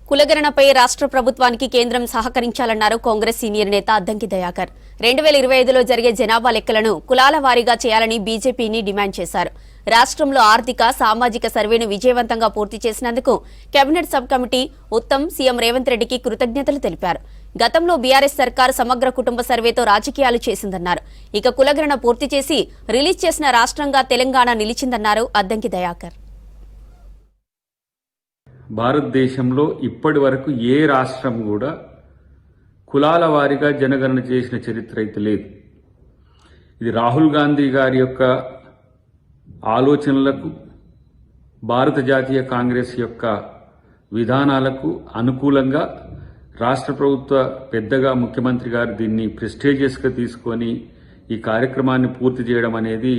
కులగణనపై రాష్ట్ర ప్రభుత్వానికి కేంద్రం సహకరించాలన్నారు కాంగ్రెస్ సీనియర్ నేత అద్దంకి దయాకర్. 2025లో జరిగే జనాభా లెక్కలను కులాల వారీగా చేయాలని బీజేపీని డిమాండ్ చేశారు. రాష్ట్రంలో ఆర్థిక సామాజిక సర్వేను విజయవంతంగా పూర్తి చేసినందుకు cabinet sub committee Uttam CM Revanth రెడ్డికి కృతజ్ఞతలు తెలిపారు. గతంలో బీఆర్ఎస్ సర్కారు సమగ్ర కుటుంబ సర్వేతో రాజకీయాలు చేసిందన్నారు. ఇక కులగణన పూర్తి చేసి రిలీజ్ చేసిన రాష్ట్రంగా తెలంగాణ నిలిచిందన్నారు అద్దంకి దయాకర్. భారతదేశంలో ఇప్పటి వరకు ఏ రాష్ట్రం కూడా కులాల వారీగా జనగణన చేసిన చరిత్ర అయితే లేదు. ఇది రాహుల్ గాంధీ గారి యొక్క ఆలోచనలకు, భారత జాతీయ కాంగ్రెస్ యొక్క విధానాలకు అనుకూలంగా రాష్ట్ర ప్రభుత్వ పెద్దగా ముఖ్యమంత్రి గారు దీన్ని ప్రెస్టీజియస్గా తీసుకొని ఈ కార్యక్రమాన్ని పూర్తి చేయడం అనేది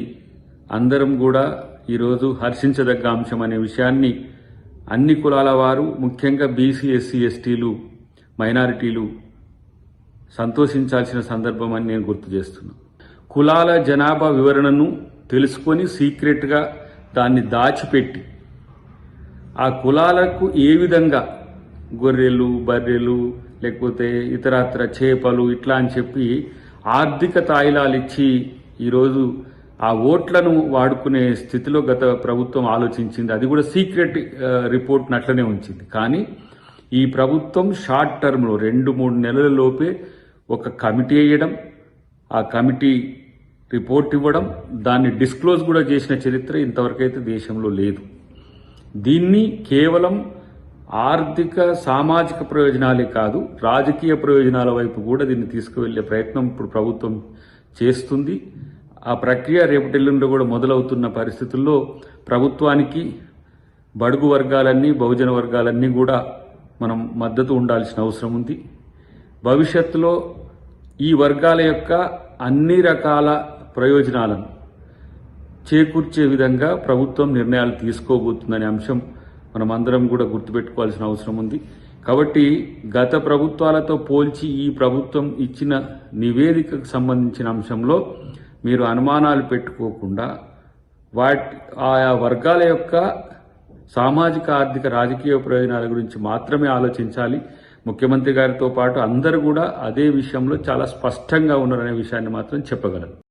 అందరం కూడా ఈరోజు హర్షించదగ్గ అంశం అనే విషయాన్ని అన్ని కులాల వారు, ముఖ్యంగా బీసీ, ఎస్సీ, ఎస్టీలు, మైనారిటీలు సంతోషించాల్సిన సందర్భం అని నేను గుర్తు చేస్తున్నాను. కులాల జనాభా వివరణను తెలుసుకొని సీక్రెట్గా దాన్ని దాచిపెట్టి ఆ కులాలకు ఏ విధంగా గొర్రెలు, బర్రెలు, లేకపోతే ఇతరత్ర చేపలు ఇట్లా అని చెప్పి ఆర్థిక తాయిలాలు ఇచ్చి ఈరోజు ఆ ఓట్లను వాడుకునే స్థితిలో గత ప్రభుత్వం ఆలోచించింది. అది కూడా సీక్రెట్ రిపోర్ట్ని అట్లనే ఉంచింది. కానీ ఈ ప్రభుత్వం షార్ట్ టర్మ్లో 2-3 నెలల లోపే ఒక కమిటీ వేయడం, ఆ కమిటీ రిపోర్ట్ ఇవ్వడం, దాన్ని డిస్క్లోజ్ కూడా చేసిన చరిత్ర ఇంతవరకైతే దేశంలో లేదు. దీన్ని కేవలం ఆర్థిక సామాజిక ప్రయోజనాలే కాదు, రాజకీయ ప్రయోజనాల వైపు కూడా దీన్ని తీసుకువెళ్లే ప్రయత్నం ఇప్పుడు ప్రభుత్వం చేస్తుంది. ఆ ప్రక్రియ రేపటెల్లుండి కూడా మొదలవుతున్న పరిస్థితుల్లో ప్రభుత్వానికి బడుగు వర్గాలన్నీ, బహుజన వర్గాలన్నీ కూడా మనం మద్దతు ఉండాల్సిన అవసరం ఉంది. భవిష్యత్తులో ఈ వర్గాల యొక్క అన్ని రకాల ప్రయోజనాలను చేకూర్చే విధంగా ప్రభుత్వం నిర్ణయాలు తీసుకోబోతుందనే అంశం మనం అందరం కూడా గుర్తుపెట్టుకోవాల్సిన అవసరం ఉంది. కాబట్టి గత ప్రభుత్వాలతో పోల్చి ఈ ప్రభుత్వం ఇచ్చిన నివేదికకు సంబంధించిన అంశంలో మీరు అనుమానాలు పెట్టుకోకుండా ఆయా వర్గాల యొక్క సామాజిక, ఆర్థిక, రాజకీయ ప్రయోజనాల గురించి మాత్రమే ఆలోచించాలి. ముఖ్యమంత్రి గారితో పాటు అందరూ కూడా అదే విషయంలో చాలా స్పష్టంగా ఉన్నారనే విషయాన్ని మాత్రం చెప్పగలను.